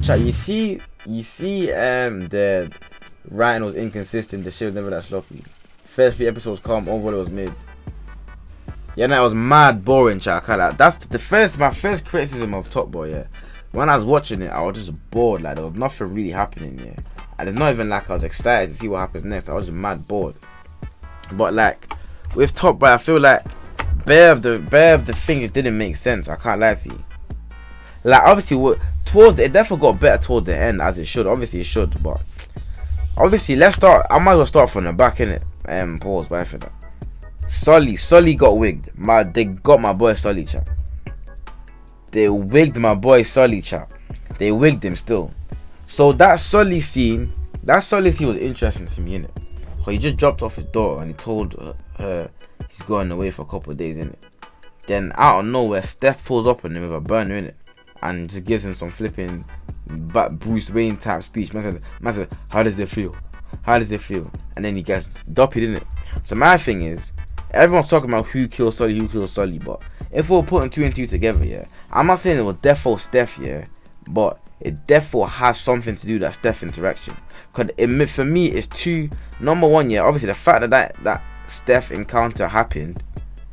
Chat, you see, the writing was inconsistent. The shit was never that sloppy. First 3 episodes calm, overall it was mid. Yeah, no, it was mad boring, chat. I can't lie. That's my first criticism of Top Boy. Yeah, when I was watching it, I was just bored. Like there was nothing really happening. Yeah, and it's not even like I was excited to see what happens next. I was just mad bored. But like with Top Boy, I feel like bare of the things didn't make sense. I can't lie to you. Like obviously, it definitely got better toward the end, as it should. Obviously, it should, but obviously, let's start. I might as well start from the back, innit? Pause, but for that. Sully got wigged. They got my boy Sully, chat. They wigged my boy Sully, chat. They wigged him still. So that Sully scene was interesting to me, innit? So he just dropped off his daughter and he told her he's going away for a couple of days, innit? Then out of nowhere, Steph pulls up on him with a burner, innit? And just gives him some flipping Bruce Wayne type speech. Man said, how does it feel? How does it feel? And then he gets dopey, didn't it? So my thing is, everyone's talking about who killed Sully, but if we're putting 2 and 2 together, yeah, I'm not saying it was defo Steph, yeah, but it defo has something to do with that Steph interaction. Cause for me, it's two. Number one, yeah, obviously the fact that Steph encounter happened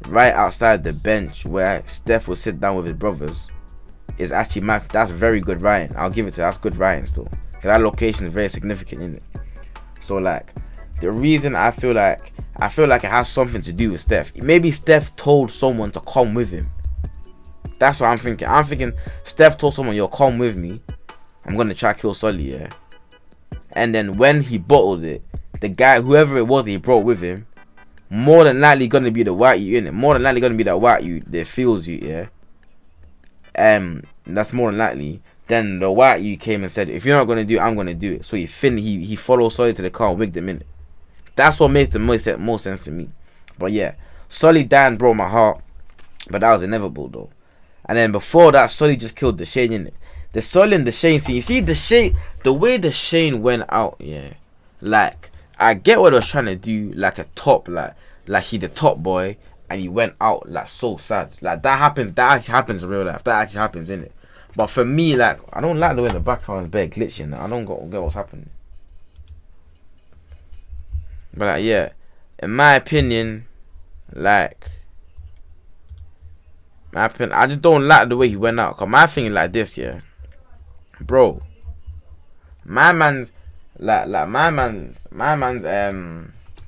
right outside the bench where Steph would sit down with his brothers is actually mad. That's very good writing. I'll give it to that's good writing still. Cause that location is very significant, isn't it? So like the reason I feel like it has something to do with Steph. Maybe Steph told someone to come with him. That's what I'm thinking. I'm thinking Steph told someone, yo, come with me. I'm gonna try to kill Sully, yeah. And then when he bottled it, the guy, whoever it was that he brought with him, more than likely gonna be the white you in it. More than likely gonna be that white you that feels you, yeah. That's more than likely. Then the white you came and said, if you're not gonna do it, I'm gonna do it. So he followed Sully to the car and wigged him in it. That's what makes the most sense to me. But yeah, Sully dying broke my heart, but that was inevitable though. And then before that, Sully just killed Dushane in it. The Sully and Dushane scene. You see the way Dushane went out, yeah. Like I get what I was trying to do, like a top, like he the top boy. And he went out like so sad. Like that happens. That actually happens in real life. That actually happens, innit? But for me, like I don't like the way the background is bare glitching. I don't get what's happening. But like, yeah, in my opinion, I just don't like the way he went out. Cause my thing is like this, yeah, bro. My man's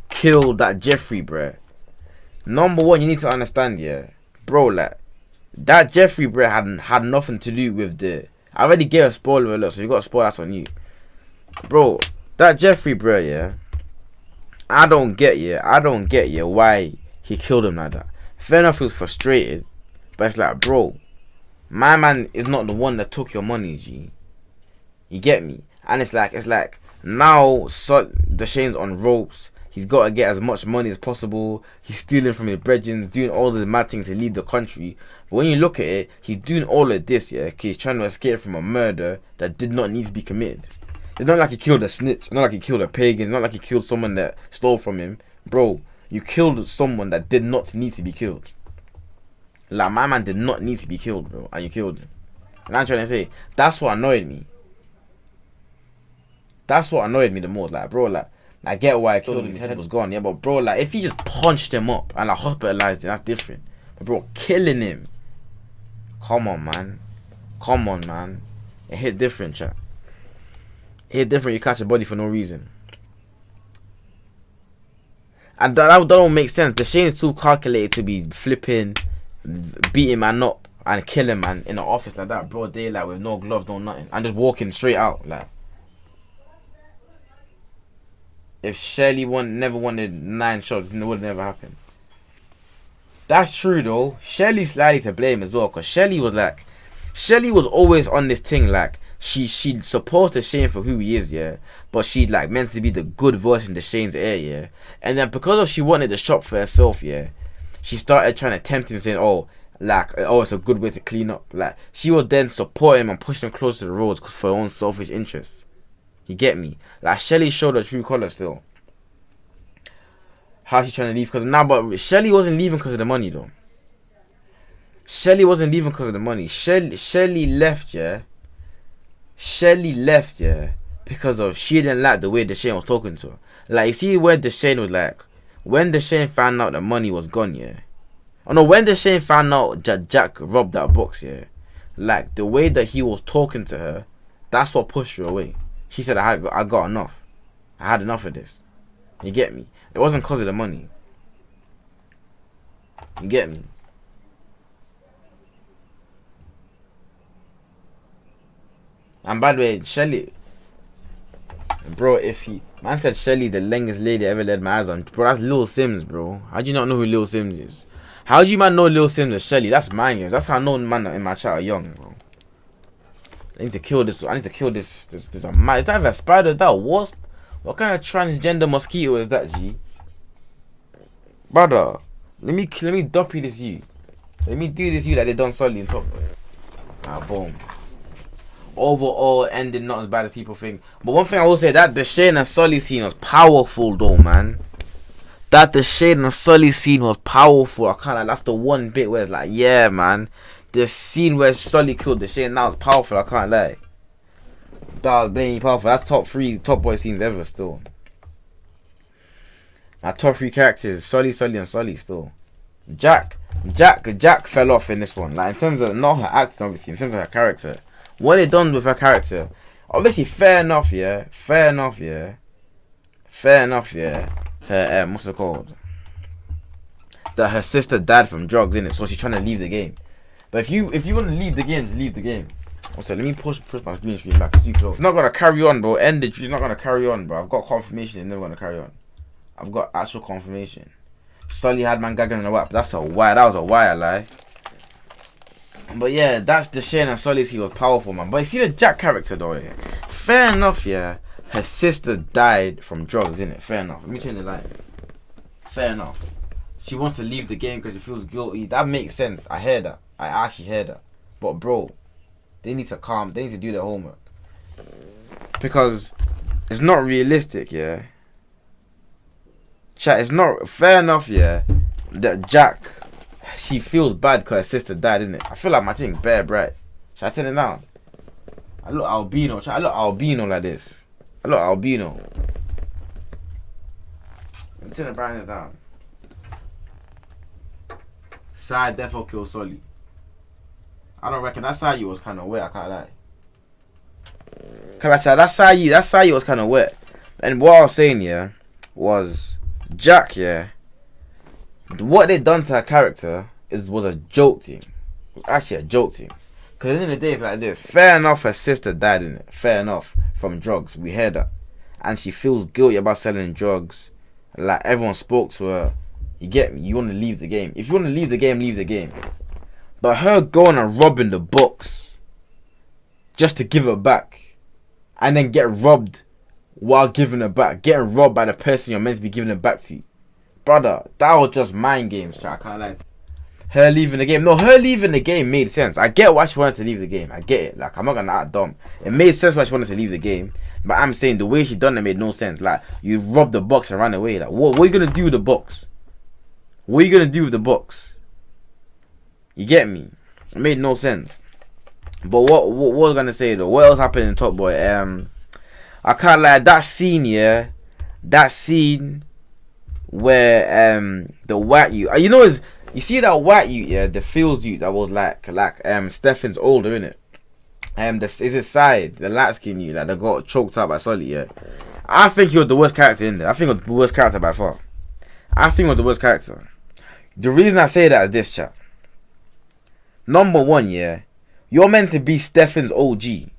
killed that Jeffrey, bruh. Number one, you need to understand, yeah, bro, like that Jeffrey bro had nothing to do with the. I already gave a spoiler alert, so you got to spoil that on you, bro. That Jeffrey bro, yeah, I don't get why he killed him like that. Fair enough, he was frustrated, but it's like, bro, my man is not the one that took your money, G. You get me? And it's like now Dushane's on ropes. He's got to get as much money as possible. He's stealing from his brethren, doing all these mad things to leave the country. But when you look at it, he's doing all of this, yeah, because he's trying to escape from a murder that did not need to be committed. It's not like he killed a snitch. It's not like he killed a pagan. It's not like he killed someone that stole from him. Bro, you killed someone that did not need to be killed. Like, my man did not need to be killed, bro. And you killed him. And I'm trying to say, that's what annoyed me. That's what annoyed me the most. Like, bro, like, I get why I killed him. His head was gone. Yeah, but bro, like, if he just punched him up and like hospitalized him, that's different. But bro, killing him. Come on, man. Come on, man. It hit different, chat. It hit different. You catch a body for no reason. And that don't make sense. Dushane is too calculated to be flipping, beating man up and killing man in the office like that, broad daylight with no gloves, no nothing, and just walking straight out. Like, if Shelley never wanted 9 shots, it would never happen. That's true though. Shelley's slightly to blame as well, because Shelley was always on this thing like she supports Dushane for who he is, yeah, but she's like meant to be the good voice in Dushane's ear, yeah. And then because she wanted the shop for herself, yeah, she started trying to tempt him, saying, oh, it's a good way to clean up. Like, she was then supporting him and pushing him closer to the roads for her own selfish interests. You get me? Like, Shelley showed her true colour still. How she's trying to leave, but Shelley wasn't leaving because of the money though. Shelley wasn't leaving because of the money. Shelley left, yeah, Shelley left, yeah, because of she didn't like the way Dushane was talking to her. Like, you see where Dushane was like, when Dushane found out the money was gone, yeah. Oh no, when Dushane found out that Jack robbed that box, yeah. Like, the way that he was talking to her, that's what pushed her away. She said, I got enough. I had enough of this. You get me? It wasn't because of the money. You get me? And by the way, Shelley, bro, if he man said Shelley the longest lady I ever laid my eyes on, bro, that's Lil Sims, bro. How do you not know who Lil Sims is? How do you man know Lil Sims and Shelley? That's my years. That's how I know man in my chat are young, bro. I need to kill this. I need to kill this. This a man. Is that a spider? Is that a wasp? What kind of transgender mosquito is that, G? Brother, let me dumpy this you. Let me do this you like they done Sully and top. Ah, boom. Overall, ending not as bad as people think. But one thing I will say, that Dushane and Sully scene was powerful, though, man. That Dushane and Sully scene was powerful. I kind of, that's the one bit where it's like, yeah, man. The scene where Sully killed Dushane, that was powerful. I can't lie. That was blatantly powerful. That's top 3 top boy scenes ever. Still, my top 3 characters: Sully, and Sully. Still, Jack fell off in this one. Like, in terms of not her acting, obviously, in terms of her character. What they done with her character, obviously, fair enough, yeah. Her, what's it called? That her sister died from drugs, innit? So she's trying to leave the game. But if you want to leave the game, just leave the game. Also, let me push my green screen back. It's too close. It's not gonna carry on, bro. It's not gonna carry on, bro. I've got confirmation. It's never gonna carry on. I've got actual confirmation. Sully had man gagging on the wap. That's a wire. That was a wire lie. But yeah, that's Dushane and Sully. He was powerful, man. But you see the Jack character, though. Yeah? Fair enough, yeah. Her sister died from drugs, innit? Fair enough. Let me change the line. Fair enough. She wants to leave the game because she feels guilty. That makes sense. I hear that. I actually hear that. But bro, they need to calm. They need to do their homework. Because it's not realistic, yeah. Chat, it's not fair enough, yeah, that Jack, she feels bad because her sister died, innit? I feel like my thing bare bright. Should I turn it down? I look albino. Chat, I look albino like this. I look albino. Let me turn the brightness down. Side defo kill Sully. I don't reckon that side you was kind of wet. I can't lie. Cause that side you was kind of wet. And what I was saying, yeah, was Jack, yeah. What they done to her character was a joke thing. It was actually a joke thing. Cause at the end of the day, it's like this. Fair enough, her sister died in it. Fair enough, from drugs. We heard that, and she feels guilty about selling drugs. Like, everyone spoke to her. You get me? You want to leave the game. If you want to leave the game, leave the game. But her going and robbing the box just to give it back, and then get robbed while giving it back, getting robbed by the person you're meant to be giving it back to, brother, that was just mind games. I can't lie. Her leaving the game, no, her leaving the game made sense. I get why she wanted to leave the game. I get it. Like, I'm not gonna act dumb. It made sense why she wanted to leave the game. But I'm saying the way she done it made no sense. Like, you robbed the box and ran away. Like, what are you gonna do with the box? What are you gonna do with the box? You get me? It made no sense. But what was I gonna say though? What else happened in Top Boy? I can't lie. That scene, yeah, that scene where the white youth, you know, is you see that white youth, yeah, the Fields youth that was like Stefan's older, innit? This is his side, the light skin youth, like they got choked out by Sully, yeah. I think he was the worst character in there. I think he was the worst character by far. I think he was the worst character. The reason I say that is this, chat. Number one, yeah, you're meant to be Stefan's OG.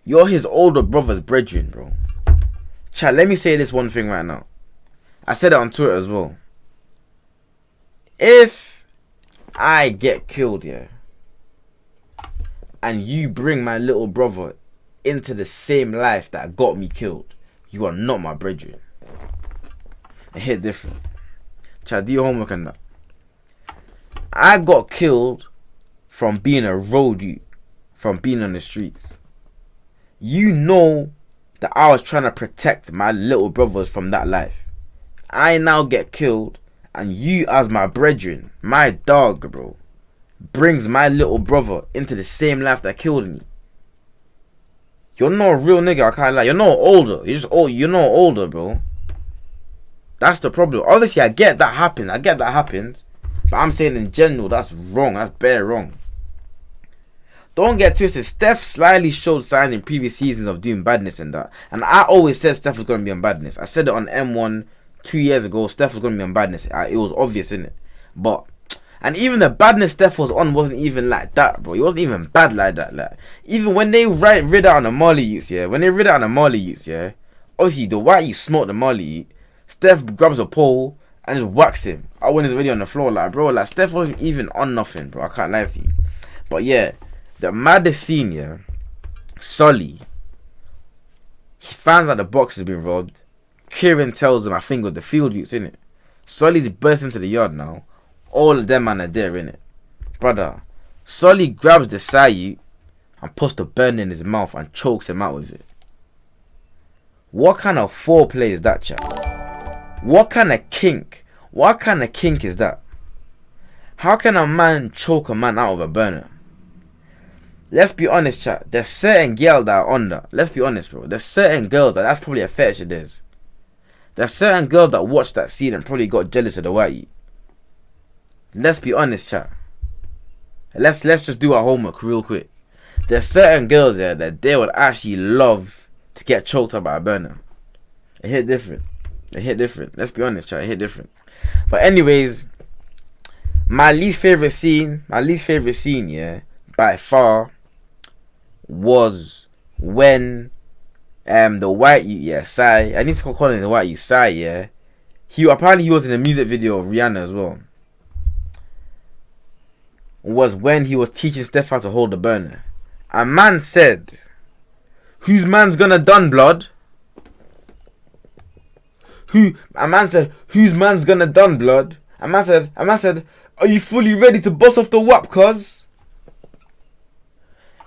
You're his older brother's brethren, bro. Chat, let me say this one thing right now. I said it on Twitter as well. If I get killed, yeah, and you bring my little brother into the same life that got me killed, you are not my brethren. It hit different. Chat, do your homework on that. I got killed from being a road youth, from being on the streets. You know that I was trying to protect my little brothers from that life. I now get killed, and you as my brethren, my dog, bro, brings my little brother into the same life that killed me. You're not a real nigga, I can't lie. You're not older. You're just old. You're not older, bro. That's the problem. Obviously, I get that happens. But I'm saying in general, that's wrong. That's bare wrong. Don't get twisted. Steph slightly showed signs in previous seasons of doing badness and that. And I always said Steph was going to be on badness. I said it on M1 2 years ago. Steph was going to be on badness. It was obvious, innit? But, and even the badness Steph was on wasn't even like that, bro. He wasn't even bad like that. Like, even when they rid out on the Molly youths, yeah. Obviously, the white you smoked the Molly, Steph grabs a pole and just whacks him. I went already on the floor, like, bro. Like, Steph wasn't even on nothing, bro. I can't lie to you. But yeah. The maddest scene, yeah, Sully, he finds out the box has been robbed. Kieran tells him, I think with the field youths, innit? Sully's burst into the yard now. All of them man are there, innit? Brother, Sully grabs the Sayu and puts the burn in his mouth and chokes him out with it. What kind of foreplay is that, chat? What kind of kink is that? How can a man choke a man out of a burner? Let's be honest, chat. There's certain girls that are on that. Let's be honest, bro. There's certain girls that's probably a fetish of theirs. There's certain girls that watched that scene and probably got jealous of the whitey. Let's be honest, chat. Let's just do our homework real quick. There's certain girls there that they would actually love to get choked up by a burner. It hit different. Let's be honest, chat. It hit different. But anyways, my least favorite scene, yeah, by far, was when the white you, yeah, Sai, I need to call him the white you, Sai, yeah. He was in a music video of Rihanna as well. Was when he was teaching Steph how to hold the burner. A man said, "Whose man's gonna done, blood?" A man said, "Whose man's gonna done, blood?" A man said, "Are you fully ready to bust off the whap, cuz?"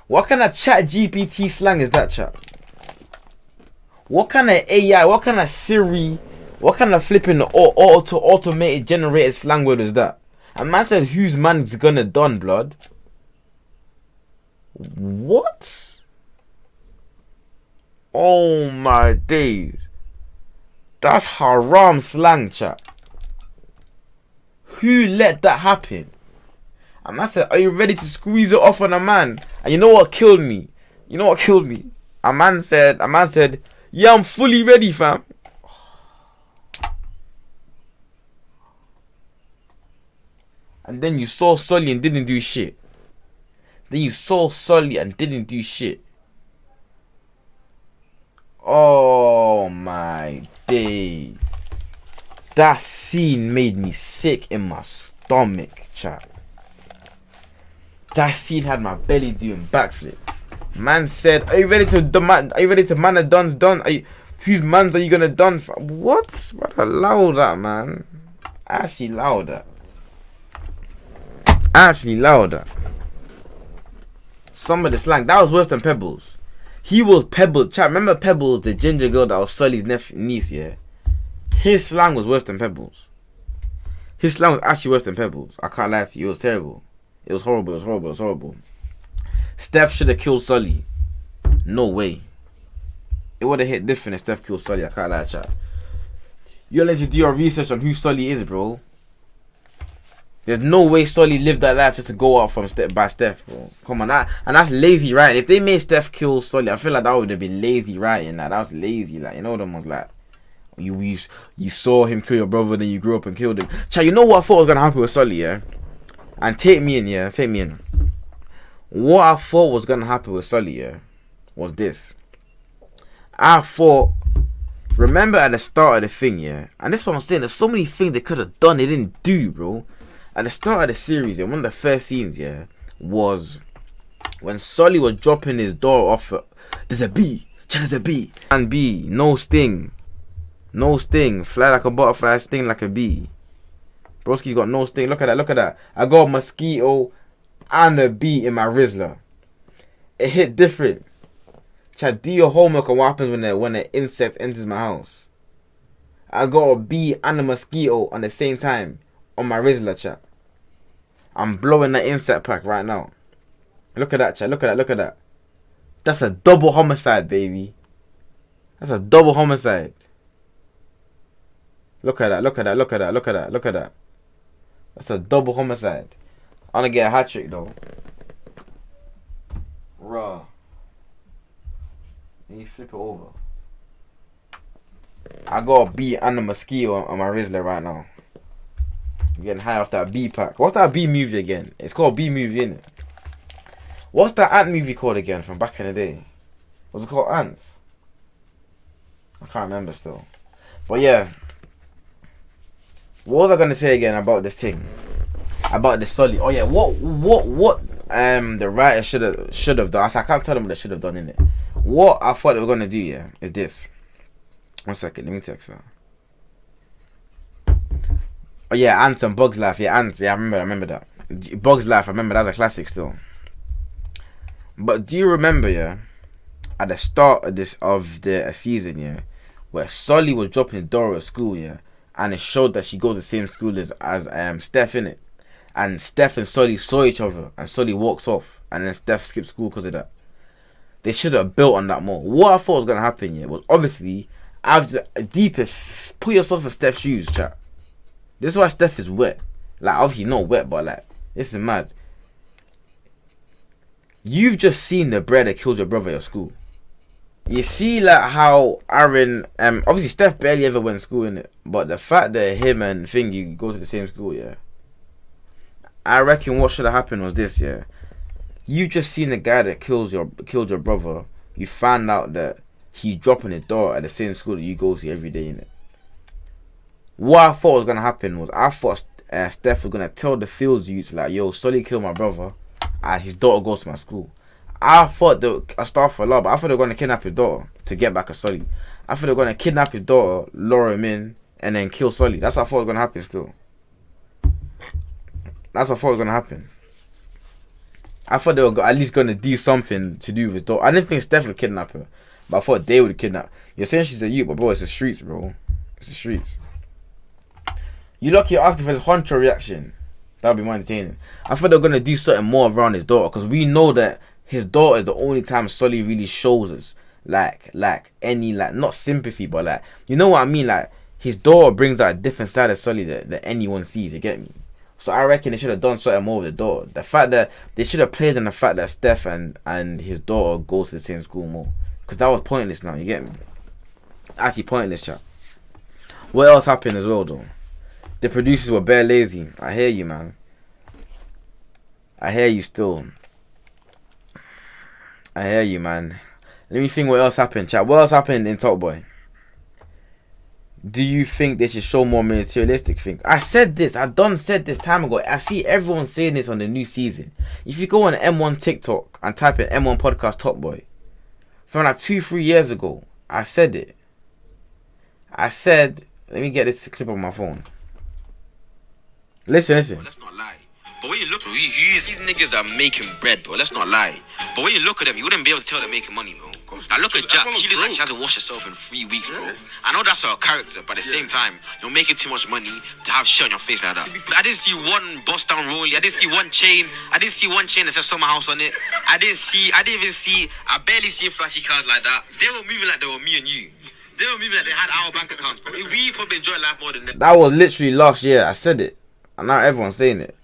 What kind of chat GPT slang is that, chat? What kind of AI, what kind of Siri, what kind of flipping automated generated slang word is that? A man said, "Whose man's gonna done, blood?" What? Oh my days. That's haram slang, chat. Who let that happen? A man said, "Are you ready to squeeze it off on a man?" And you know what killed me? A man said, "Yeah, I'm fully ready, fam." And then you saw Sully and didn't do shit. Oh my days. That scene made me sick in my stomach, chat. That scene had my belly doing backflip. Man said, "Are you ready to man a dun's done? Whose mans are you gonna done for?" What? But allow that, man. I actually allowed that. Some of the slang that was worse than Pebbles. He was Pebbles. Chat, remember Pebbles, the ginger girl that was Sully's niece, yeah? His slang was worse than Pebbles. His slang was actually worse than Pebbles. I can't lie to you. It was terrible. It was horrible. Steph should have killed Sully. No way. It would have hit different if Steph killed Sully. I can't lie, chat. You're letting you do your research on who Sully is, bro. There's no way Sully lived that life just to go out from Steph, bro. Come on, and that's lazy writing. If they made Steph kill Sully, I feel like that would have been lazy writing. Like, that was lazy. Like, you know, them was like, you saw him kill your brother, then you grew up and killed him. Chat, you know what I thought was gonna happen with Sully, yeah? And take me in. What I thought was gonna happen with Sully, yeah, was this. I thought, remember at the start of the thing, yeah, and this is what I'm saying. There's so many things they could have done they didn't do, bro. At the start of the series, yeah, one of the first scenes, yeah, was when Sully was dropping his door off. There's a bee. There's a bee. And bee, no sting. Fly like a butterfly, sting like a bee. Broski's got no sting. Look at that. I got a mosquito and a bee in my Rizzler. It hit different. Chat, do your homework on what happens when an insect enters my house. I got a bee and a mosquito on the same time on my Rizzler, chat. I'm blowing the insect pack right now. Look at that, chat. Look at that. That's a double homicide, baby. That's a double homicide. Look at that, look at that, look at that, look at that, look at that. That's a double homicide. I'm gonna get a hat trick though. Raw. Let me flip it over. I got a bee and a mosquito on my Rizzler right now. I'm getting high off that bee pack. What's that bee movie again? It's called Bee Movie, innit? What's that ant movie called again from back in the day? Was it called Ants? I can't remember still. But yeah. What was I gonna say again about this thing? About the Sully. Oh yeah, what the writer should have done. I can't tell them what they should have done in it. What I thought they were gonna do, yeah, is this. 1 second, let me text her. Oh yeah, Ants and Bugs Life. Yeah, Ants. Yeah, I remember that. Bugs Life. I remember that was a classic still. But do you remember, yeah, at the start of the season, yeah, where Sully was dropping Dora at school, yeah, and it showed that she goes to the same school as Steph, innit? And Steph and Sully saw each other, and Sully walks off, and then Steph skipped school because of that. They should have built on that more. What I thought was gonna happen, yeah, was obviously put yourself in Steph's shoes, chat. This is why Steph is wet. Like, obviously not wet, but like, this is mad. You've just seen the bread that kills your brother at your school. You see, like, how Aaron, obviously Steph barely ever went to school, innit? But the fact that him and Thingy go to the same school, yeah, I reckon what should have happened was this, yeah. You've just seen the guy that killed your brother. You found out that he's dropping his daughter at the same school that you go to every day, innit? What I thought was gonna happen was I thought Steph was gonna tell the Fields youth, like, yo, Sully killed my brother, and his daughter goes to my school. I thought I started for a lot, but I thought they were gonna kidnap his daughter to get back at Sully. I thought they were gonna kidnap his daughter, lure him in, and then kill Sully. That's what I thought was gonna happen still. That's what I thought was gonna happen. I thought they were at least gonna do something to do with his daughter. I didn't think Steph would kidnap her, but I thought they would kidnap. You're saying she's a youth, but bro, it's the streets, bro. It's the streets. You lucky you're asking for his honcho reaction. That would be more entertaining. I thought they were gonna do something more around his daughter, because we know that his daughter is the only time Sully really shows us like any, like, not sympathy, but like, you know what I mean, like, his daughter brings out a different side of Sully that anyone sees, you get me? So I reckon they should have done something more with the daughter. The fact that they should have played on the fact that Steph and his daughter goes to the same school more, because that was pointless now, you get me? Actually pointless, chat. What else happened as well though? The producers were bare lazy. I hear you, man. I hear you still. I hear you, man. Let me think what else happened, chat. What else happened in Top Boy? Do you think they should show more materialistic things? I said this. I done said this time ago. I see everyone saying this on the new season. If you go on M1 TikTok and type in M1 Podcast Top Boy, from like 2-3 years ago, I said it. I said, let me get this clip on my phone. Listen. Let's not lie. But when you look at these niggas are making bread, bro. Let's not lie. But when you look at them, you wouldn't be able to tell they're making money, bro. Like, look at Jack. She looks like she hasn't washed herself in 3 weeks, bro. I know that's her character, but at the same time, you're making too much money to have shit on your face like that. I didn't see one bust down rollie. I didn't see one chain. I didn't see one chain that says Summer House on it. I barely see flashy cars like that. They were moving like they were me and you. They were moving like they had our bank accounts, bro. We probably enjoy life more than them. That was literally last year. I said it. And now everyone's saying it.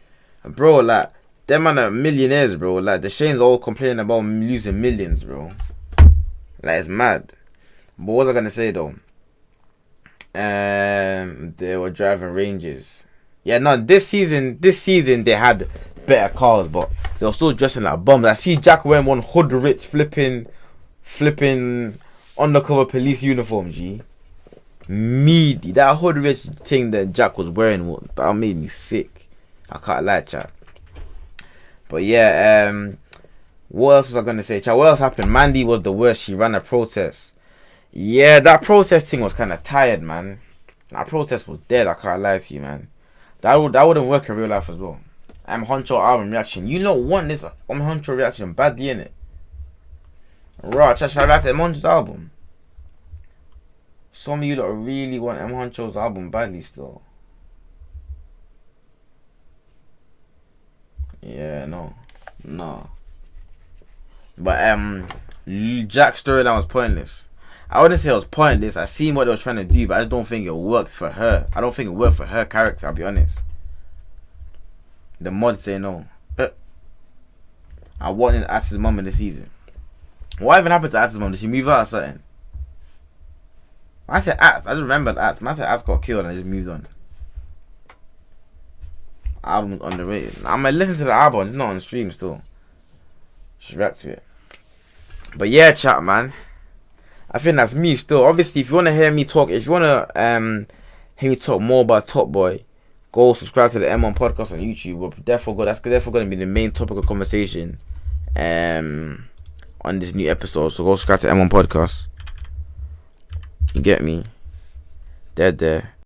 Bro, like, them man are millionaires, bro. Like, the Shane's all complaining about losing millions, bro. Like, it's mad. But what was I gonna say though? They were driving Ranges. Yeah, no, this season they had better cars, but they were still dressing like bums. I see Jack wearing one hood rich flipping undercover police uniform, G. Meaty. That hood rich thing that Jack was wearing, that made me sick. I can't lie, chat. But yeah, what else was I gonna say, chat? What else happened? Mandy was the worst. She ran a protest. Yeah, that protest thing was kind of tired, man. That protest was dead. I can't lie to you, man. That wouldn't work in real life as well. Honcho album reaction. You don't want this Honcho reaction badly, innit? Right, chat. Should I react to Honcho's album? Some of you lot really want Honcho's album badly still. Yeah, no. But Jack's storyline was pointless. I wouldn't say it was pointless. I seen what they were trying to do, but I just don't think it worked for her. I don't think it worked for her character, I'll be honest. The mods say no. I wanted Atz's mum in the season. What even happened to Atz's mum? Did she move out or something? I said Atz. I just remembered Atz. I said Atz got killed and I just moved on. Album underrated. I'm gonna listen to the album. It's not on stream still. Just react to it. But yeah, chat, man. I think that's me still. Obviously, if you want to hear me talk, if you want to hear me talk more about Top Boy, go subscribe to the M1 podcast on YouTube. That's therefore going to be the main topic of conversation on this new episode. So go subscribe to M1 podcast. You get me? Dead there.